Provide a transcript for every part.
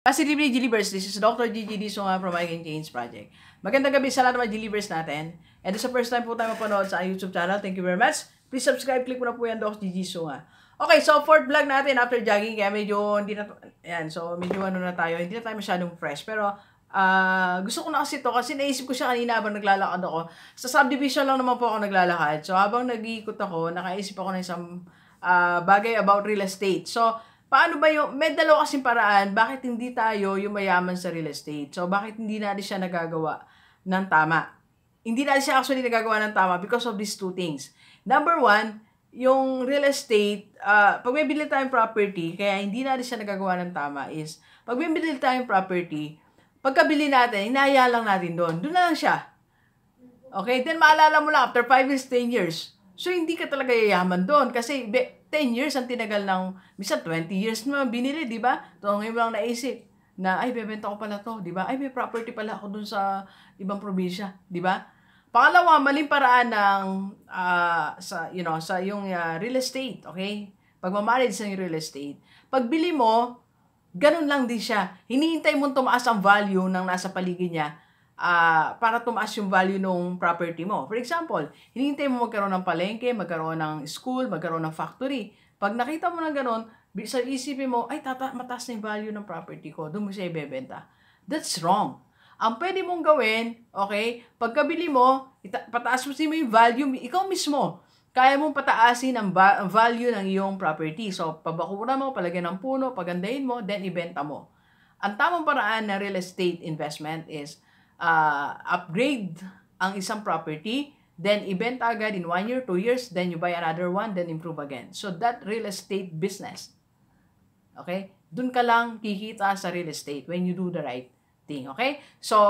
Positively Gilibers, this is Dr. Gigi Disonga from I Can Change Project. Magandang gabi sa lahat ng mga Gilibers natin. And this is the first time po tayo mapanood sa YouTube channel. Thank you very much. Please subscribe, click mo na po yan, Dr. Gigi Disonga. Okay, so fourth vlog natin after jogging. Kaya medyo, hindi na, ayan, so medyo ano na tayo, hindi na tayo masyadong fresh. Pero, gusto ko na kasi ito kasi naisip ko siya kanina habang naglalakad ako. Sa subdivision lang naman po ako naglalakad. So habang nag-iikot ako, nakaisip ako ng isang bagay about real estate. So, paano ba yung, may dalawa kasing paraan, bakit hindi tayo yung mayaman sa real estate? So, bakit hindi natin siya nagagawa ng tama? Hindi natin siya actually nagagawa ng tama because of these two things. Number one, yung real estate, pag may bili tayong property, kaya hindi natin siya nagagawa ng tama is, pag may bili tayong property, pagkabili natin, inaya lang natin doon. Doon na lang siya. Okay? Then, maalala mo lang, after 5 years, 10 years. So, hindi ka talaga yayaman doon kasi 10 years ang tinagal ng, minsan 20 years naman binili, di ba? So, ngayon mo lang naisip na, ay, bebenta ko pala to, di ba? Ay, may property pala ako dun sa ibang probinsya, di ba? Pangalawa, maling paraan ng, sa yung real estate, okay? Pagmamanage sa real estate. Pagbili mo, ganun lang din siya. Hinihintay mo tumaas ang value ng nasa paligid niya, para tumaas yung value ng property mo. For example, hinihintay mo magkaroon ng palengke, magkaroon ng school, magkaroon ng factory. Pag nakita mo ng gano'n, sa isipin mo, ay, mataas na yung value ng property ko, doon mo siya ibebenta. That's wrong. Ang pwede mong gawin, okay, pagkabili mo, pataas mo yung value, ikaw mismo, kaya mong pataasin ang value ng iyong property. So, pabakura mo, palagyan ng puno, pagandahin mo, then ibenta mo. Ang tamang paraan na real estate investment is, upgrade ang isang property, then ibenta agad in 1 year, 2 years, then you buy another one, then improve again. So that real estate business, okay? Dun ka lang kikita sa real estate when you do the right thing, okay? So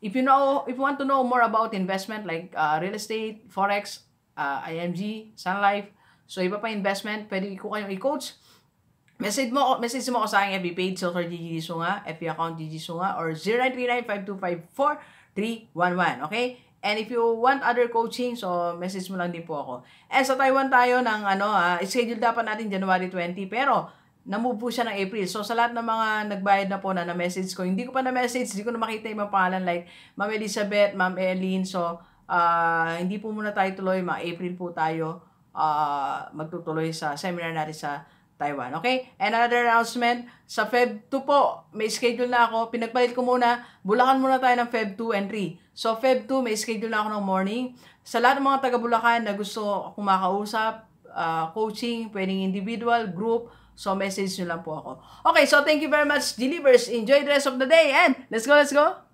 if you want to know more about investment like real estate, forex, IMG, Sun Life, so iba pa investment, pwede ko kayong i-coach. Message mo ako sa aking FB page, Dr. Gigi Disonga, FB account Gigi Disonga, or 0939-5254-311, okay? And if you want other coaching, so message mo lang din po ako. And sa Taiwan tayo ng schedule dapat natin January 20, pero na-move po siya ng April. So sa lahat ng mga nagbayad na po na message ko, hindi ko pa na-message, hindi ko na makita yung mga pangalan like Ma'am Elizabeth, Ma'am Eileen, so hindi po muna tayo tuloy, April po tayo magtutuloy sa seminar natin sa Taiwan, okay? And another announcement, sa Feb 2 po, may schedule na ako. Pinagpalit ko muna, Bulacan muna tayo ng Feb 2 and 3. So, Feb 2, may schedule na ako ng morning. Sa lahat ng mga taga-Bulacan na gusto akong makausap, coaching, pwedeng individual, group, so message nyo lang po ako. Okay, so thank you very much, Gilibers. Enjoy the rest of the day and let's go, let's go!